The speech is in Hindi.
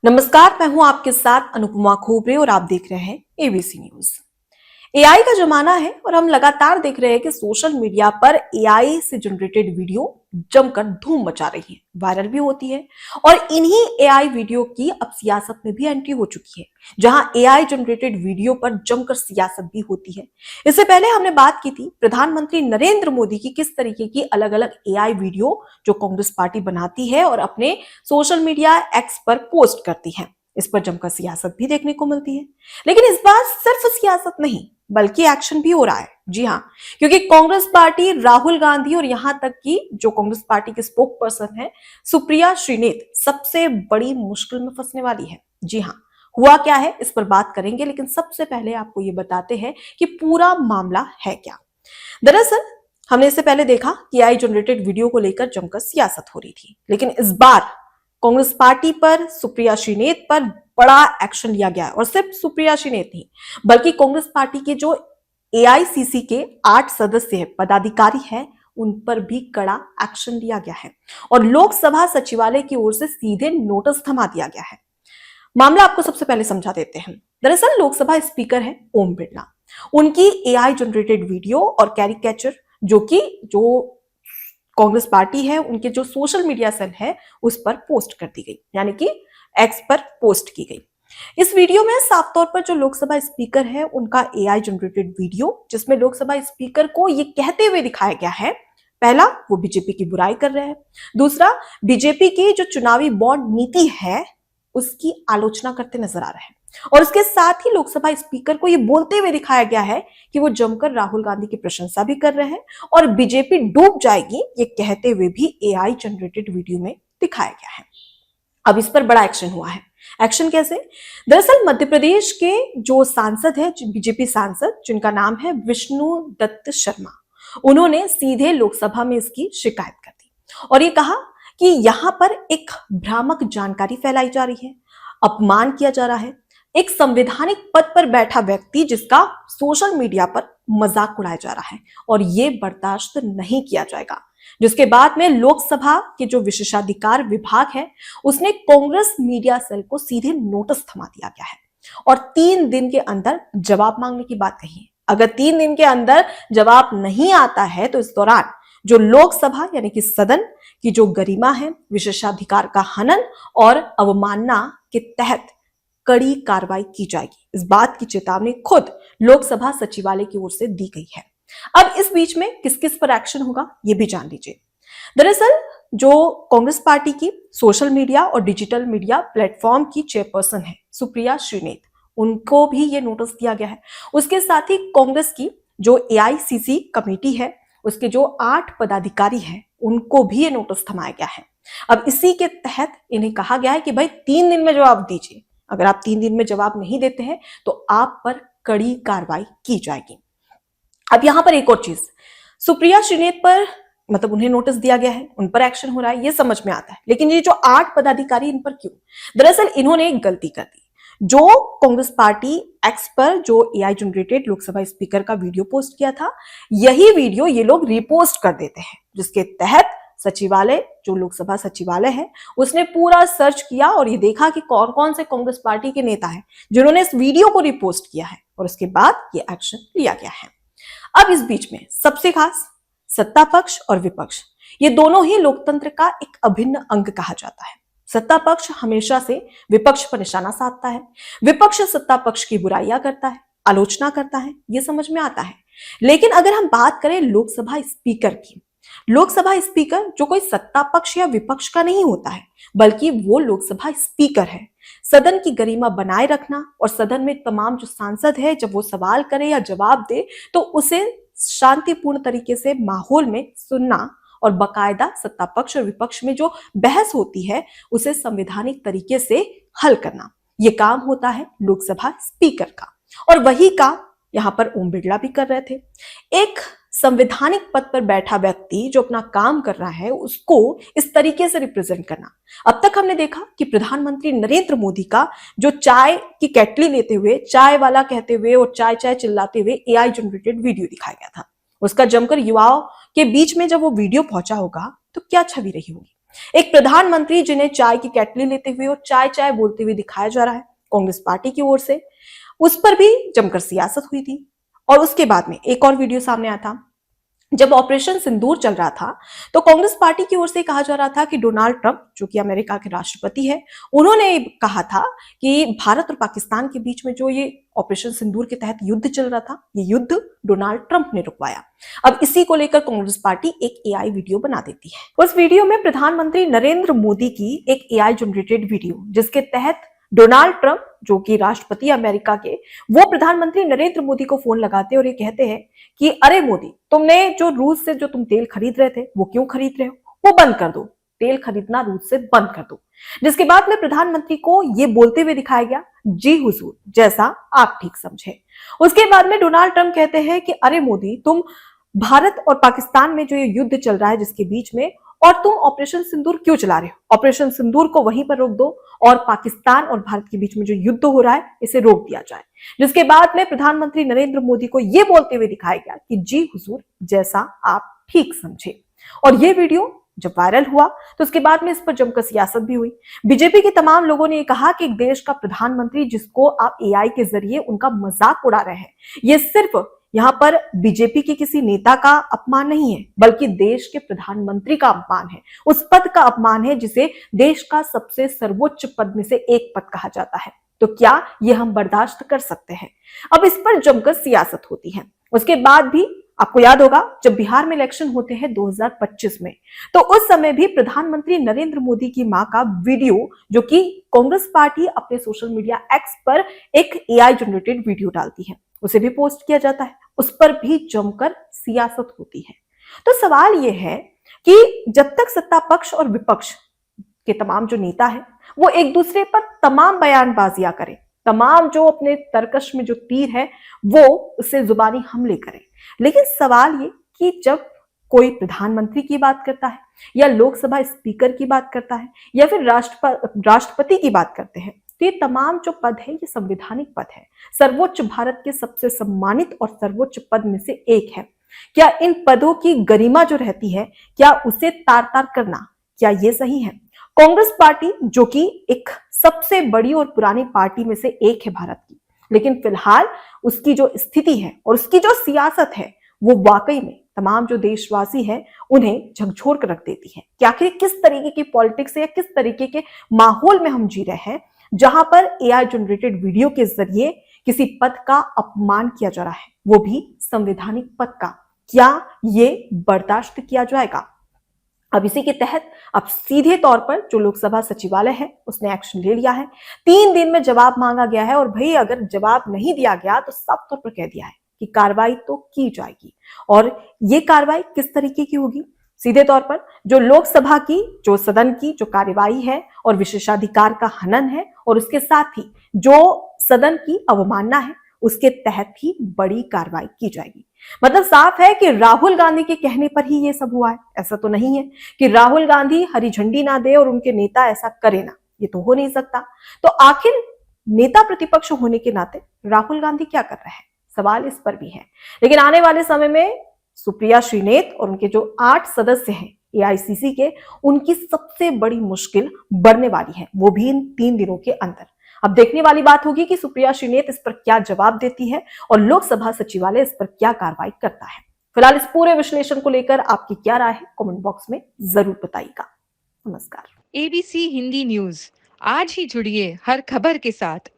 नमस्कार, मैं हूं आपके साथ अनुपमा खोबरे और आप देख रहे हैं एबीसी न्यूज। एआई का जमाना है और हम लगातार देख रहे हैं कि सोशल मीडिया पर एआई से जनरेटेड वीडियो जमकर धूम मचा रही है, वायरल भी होती है। और इन्हीं एआई वीडियो की अब सियासत में भी एंट्री हो चुकी है, जहां एआई जनरेटेड वीडियो पर जमकर सियासत भी होती है। इससे पहले हमने बात की थी प्रधानमंत्री नरेंद्र मोदी की किस तरीके की अलग अलग एआई वीडियो जो कांग्रेस पार्टी बनाती है और अपने सोशल मीडिया एक्स पर पोस्ट करती है। इस पर जमकर सियासत भी देखने को मिलती है। लेकिन इस बार सिर्फ सियासत नहीं बल्कि एक्शन भी हो रहा है। जी हाँ, क्योंकि कांग्रेस पार्टी राहुल गांधी और यहां तक कि जो कांग्रेस पार्टी के स्पोक पर्सन है सुप्रिया श्रीनेत सबसे बड़ी मुश्किल में फंसने वाली है। जी हाँ, हुआ क्या है इस पर बात करेंगे, लेकिन सबसे पहले आपको ये बताते हैं कि पूरा मामला है क्या। दरअसल हमने इससे पहले देखा कि एआई जनरेटेड वीडियो को लेकर जमकर सियासत हो रही थी, लेकिन इस बार कांग्रेस पार्टी पर सुप्रिया श्रीनेत पर बड़ा एक्शन लिया गया है। और सिर्फ सुप्रिया श्रीनेत नहीं बल्कि कांग्रेस पार्टी के जो एआईसीसी के 8 सदस्य पदाधिकारी हैं उन पर भी कड़ा एक्शन लिया गया है और लोकसभा सचिवालय की ओर से सीधे नोटिस थमा दिया गया है। मामला आपको सबसे पहले समझा देते हैं। दरअसल लोकसभा स्पीकर है ओम बिरला, उनकी एआई जनरेटेड वीडियो और कैरिकेचर जो कांग्रेस पार्टी है उनके जो सोशल मीडिया सेल है उस पर पोस्ट कर दी गई, यानी कि एक्स पर पोस्ट की गई। इस वीडियो में साफ तौर पर जो लोकसभा स्पीकर है उनका एआई जनरेटेड वीडियो, जिसमें लोकसभा स्पीकर को ये कहते हुए दिखाया गया है, पहला वो बीजेपी की बुराई कर रहे हैं, दूसरा बीजेपी की जो चुनावी बॉन्ड नीति है उसकी आलोचना करते नजर आ रहे हैं। और उसके साथ ही लोकसभा स्पीकर को यह बोलते हुए दिखाया गया है कि वो जमकर राहुल गांधी की प्रशंसा भी कर रहे हैं और बीजेपी डूब जाएगी ये कहते हुए भी एआई जनरेटेड वीडियो में दिखाया गया है। अब इस पर बड़ा एक्शन हुआ है। एक्शन कैसे? दरअसल मध्य प्रदेश के जो सांसद है, बीजेपी सांसद जिनका नाम है विष्णु दत्त शर्मा, उन्होंने सीधे लोकसभा में इसकी शिकायत कर दी और ये कहा कि यहां पर एक भ्रामक जानकारी फैलाई जा रही है, अपमान किया जा रहा है एक संवैधानिक पद पर बैठा व्यक्ति जिसका सोशल मीडिया पर मजाक उड़ाया जा रहा है और ये बर्दाश्त नहीं किया जाएगा। जिसके बाद में लोकसभा के जो विशेषाधिकार विभाग है उसने कांग्रेस मीडिया सेल को सीधे नोटिस थमा दिया गया है और 3 दिन के अंदर जवाब मांगने की बात कही है। अगर 3 दिन के अंदर जवाब नहीं आता है तो इस दौरान जो लोकसभा यानी कि सदन की जो गरिमा है, विशेषाधिकार का हनन और अवमानना के तहत कड़ी कार्रवाई की जाएगी। इस बात की चेतावनी खुद लोकसभा सचिवालय की ओर से दी गई है। अब इस बीच में किस किस पर एक्शन होगा ये भी जान लीजिए। दरअसल जो कांग्रेस पार्टी की सोशल मीडिया और डिजिटल मीडिया प्लेटफॉर्म की चेयरपर्सन है सुप्रिया श्रीनेत, उनको भी ये नोटिस दिया गया है। उसके साथ ही कांग्रेस की जो एआईसीसी कमेटी है उसके जो 8 पदाधिकारी हैं उनको भी ये नोटिस थमाया गया है। अब इसी के तहत इन्हें कहा गया है कि भाई 3 दिन में जवाब दीजिए। अगर आप 3 दिन में जवाब नहीं देते हैं तो आप पर कड़ी कार्रवाई की जाएगी। अब यहां पर एक और चीज, सुप्रिया श्रीनेत पर मतलब उन्हें नोटिस दिया गया है, उन पर एक्शन हो रहा है, ये समझ में आता है, लेकिन ये जो 8 पदाधिकारी इन पर क्यों? दरअसल इन्होंने एक गलती कर दी। जो कांग्रेस पार्टी एक्स पर जो एआई जनरेटेड लोकसभा स्पीकर का वीडियो पोस्ट किया था, यही वीडियो ये लोग रिपोस्ट कर देते हैं, जिसके तहत सचिवालय जो लोकसभा सचिवालय है उसने पूरा सर्च किया और ये देखा कि कौन कौन से कांग्रेस पार्टी के नेता हैं जिन्होंने इस वीडियो को रिपोस्ट किया है और उसके बाद ये एक्शन लिया गया है। अब इस बीच में सबसे खास सत्ता पक्ष और विपक्ष, ये दोनों ही लोकतंत्र का एक अभिन्न अंग कहा जाता है। सत्ता पक्ष हमेशा से विपक्ष पर निशाना साधता है, विपक्ष सत्ता पक्ष की बुराइयां करता है, आलोचना करता है, ये समझ में आता है। लेकिन अगर हम बात करें लोकसभा स्पीकर की, लोकसभा स्पीकर जो कोई सत्ता पक्ष या विपक्ष का नहीं होता है बल्कि वो लोकसभा स्पीकर है। सदन की गरिमा बनाए रखना और सदन में तमाम जो सांसद है जब वो सवाल करे या जवाब दे तो उसे शांतिपूर्ण तरीके से माहौल में सुनना और बकायदा सत्ता पक्ष और विपक्ष में जो बहस होती है उसे संवैधानिक तरीके से हल करना, ये काम होता है लोकसभा स्पीकर का। और वही काम यहां पर ओम बिरला भी कर रहे थे। एक संवैधानिक पद पर बैठा व्यक्ति जो अपना काम कर रहा है उसको इस तरीके से रिप्रेजेंट करना। अब तक हमने देखा कि प्रधानमंत्री नरेंद्र मोदी का जो चाय की केटली लेते हुए, चाय वाला कहते हुए और चाय चाय चिल्लाते हुए एआई जनरेटेड वीडियो दिखाया गया था, उसका जमकर युवाओं के बीच में जब वो वीडियो पहुंचा होगा तो क्या छवि रही होगी। एक प्रधानमंत्री जिन्हें चाय की केटली लेते हुए और चाय चाय बोलते हुए दिखाया जा रहा है कांग्रेस पार्टी की ओर से, उस पर भी जमकर सियासत हुई थी। और उसके बाद में एक और वीडियो सामने आया था। जब ऑपरेशन सिंदूर चल रहा था तो कांग्रेस पार्टी की ओर से कहा जा रहा था कि डोनाल्ड ट्रंप, जो कि अमेरिका के राष्ट्रपति है, उन्होंने कहा था कि भारत और पाकिस्तान के बीच में जो ये ऑपरेशन सिंदूर के तहत युद्ध चल रहा था, ये युद्ध डोनाल्ड ट्रंप ने रुकवाया। अब इसी को लेकर कांग्रेस पार्टी एक एआई वीडियो बना देती है। उस वीडियो में प्रधानमंत्री नरेंद्र मोदी की एक एआई जनरेटेड वीडियो, जिसके तहत डोनाल्ड ट्रंप, जो कि राष्ट्रपति अमेरिका के, वो प्रधानमंत्री नरेंद्र मोदी को फोन लगाते और ये कहते हैं कि अरे मोदी, तुमने जो रूस से जो तुम तेल खरीद रहे थे वो क्यों खरीद रहे हो, वो बंद कर दो, तेल खरीदना रूस से बंद कर दो। जिसके बाद में प्रधानमंत्री को ये बोलते हुए दिखाया गया, जी हुजूर, जैसा आप ठीक समझे। उसके बाद में डोनाल्ड ट्रंप कहते हैं कि अरे मोदी, तुम भारत और पाकिस्तान में जो ये युद्ध चल रहा है जिसके बीच में, और तुम ऑपरेशन सिंदूर क्यों चला रहे हो, ऑपरेशन सिंदूर को वहीं पर रोक दो और पाकिस्तान और भारत के बीच में जो युद्ध हो रहा है इसे रोक दिया जाए। जिसके बाद में प्रधानमंत्री नरेंद्र मोदी को यह बोलते हुए दिखाया गया कि जी हुजूर, जैसा आप ठीक समझे। और यह वीडियो जब वायरल हुआ तो उसके बाद में इस पर जमकर सियासत भी हुई। बीजेपी के तमाम लोगों ने यह कहा कि एक देश का प्रधानमंत्री जिसको आप एआई के जरिए उनका मजाक उड़ा रहे हैं, ये सिर्फ यहाँ पर बीजेपी के किसी नेता का अपमान नहीं है, बल्कि देश के प्रधानमंत्री का अपमान है, उस पद का अपमान है जिसे देश का सबसे सर्वोच्च पद में से एक पद कहा जाता है। तो क्या ये हम बर्दाश्त कर सकते हैं? अब इस पर जमकर सियासत होती है। उसके बाद भी आपको याद होगा, जब बिहार में इलेक्शन होते हैं 2025 में, तो उस समय भी प्रधानमंत्री नरेंद्र मोदी की मां का वीडियो, जो कि कांग्रेस पार्टी अपने सोशल मीडिया एक्स पर एक एआई जनरेटेड वीडियो डालती है, उसे भी पोस्ट किया जाता है, उस पर भी जमकर सियासत होती है। तो सवाल यह है कि जब तक सत्ता पक्ष और विपक्ष के तमाम जो नेता है वो एक दूसरे पर तमाम बयानबाजियां करें, तमाम जो अपने तर्कश में जो तीर है वो उससे जुबानी हमले करें, लेकिन सवाल ये कि जब कोई प्रधानमंत्री की बात करता है या लोकसभा स्पीकर की बात करता है या फिर राष्ट्रपति की बात करते हैं, तो ये तमाम जो पद है ये संवैधानिक पद है, सर्वोच्च, भारत के सबसे सम्मानित और सर्वोच्च पद में से एक है। क्या इन पदों की गरिमा जो रहती है, क्या उसे तार तार करना, क्या ये सही है? कांग्रेस पार्टी, जो कि एक सबसे बड़ी और पुरानी पार्टी में से एक है भारत की, लेकिन फिलहाल उसकी जो स्थिति है और उसकी जो सियासत है वो वाकई में तमाम जो देशवासी हैं उन्हें झकझोर कर रख देती है कि आखिर किस तरीके की पॉलिटिक्स है या किस तरीके के माहौल में हम जी रहे हैं, जहां पर एआई जनरेटेड वीडियो के जरिए किसी पद का अपमान किया जा रहा है, वो भी संवैधानिक पद का। क्या ये बर्दाश्त किया जाएगा? अब इसी के तहत अब सीधे तौर पर जो लोकसभा सचिवालय है उसने एक्शन ले लिया है। 3 दिन में जवाब मांगा गया है और भाई अगर जवाब नहीं दिया गया तो साफ तौर पर कह दिया है कि कार्रवाई तो की जाएगी। और ये कार्रवाई किस तरीके की होगी? सीधे तौर पर जो लोकसभा की, जो सदन की जो कार्यवाही है और विशेषाधिकार का हनन है, और उसके साथ ही जो सदन की अवमानना है, उसके तहत ही बड़ी कार्रवाई की जाएगी। मतलब साफ है कि राहुल गांधी के कहने पर ही ये सब हुआ है। ऐसा तो नहीं है कि राहुल गांधी हरी झंडी ना दे और उनके नेता ऐसा करे ना, ये तो हो नहीं सकता। तो आखिर नेता प्रतिपक्ष होने के नाते राहुल गांधी क्या कर रहे हैं, सवाल इस पर भी है। लेकिन आने वाले समय में सुप्रिया श्रीनेत और उनके जो 8 सदस्य हैं एआईसीसी के, उनकी सबसे बड़ी मुश्किल बढ़ने वाली है, वो भी इन 3 दिनों के अंदर। अब देखने वाली बात होगी कि सुप्रिया श्रीनेत इस पर क्या जवाब देती है और लोकसभा सचिवालय इस पर क्या कार्रवाई करता है। फिलहाल इस पूरे विश्लेषण को लेकर आपकी क्या राय है, कमेंट बॉक्स में जरूर बताइएगा। नमस्कार। एबीसी हिंदी न्यूज, आज ही जुड़िए हर खबर के साथ